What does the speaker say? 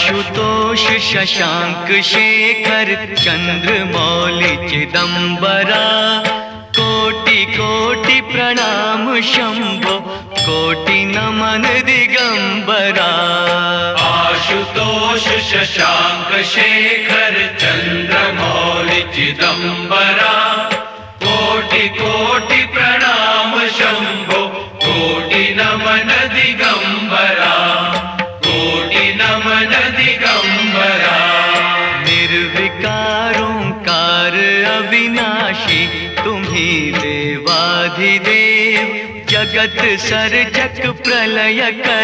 आशुतोष शशांक शेखर चंद्रमौलि चिदंबरा, कोटि कोटि प्रणाम शंभो, कोटि नमन दिगंबरा। आशुतोष शशांक शेखर चंद्रमौलि चिदंबरा, कोटि कोटि प्रणाम शंभो, कोटि नमन दिगंबरा, कोटि नमन दिगंबरा। निर्विकार ओंकार अविनाशी, तुम्ही देवाधिदेव, जगत सर्जक प्रलय कर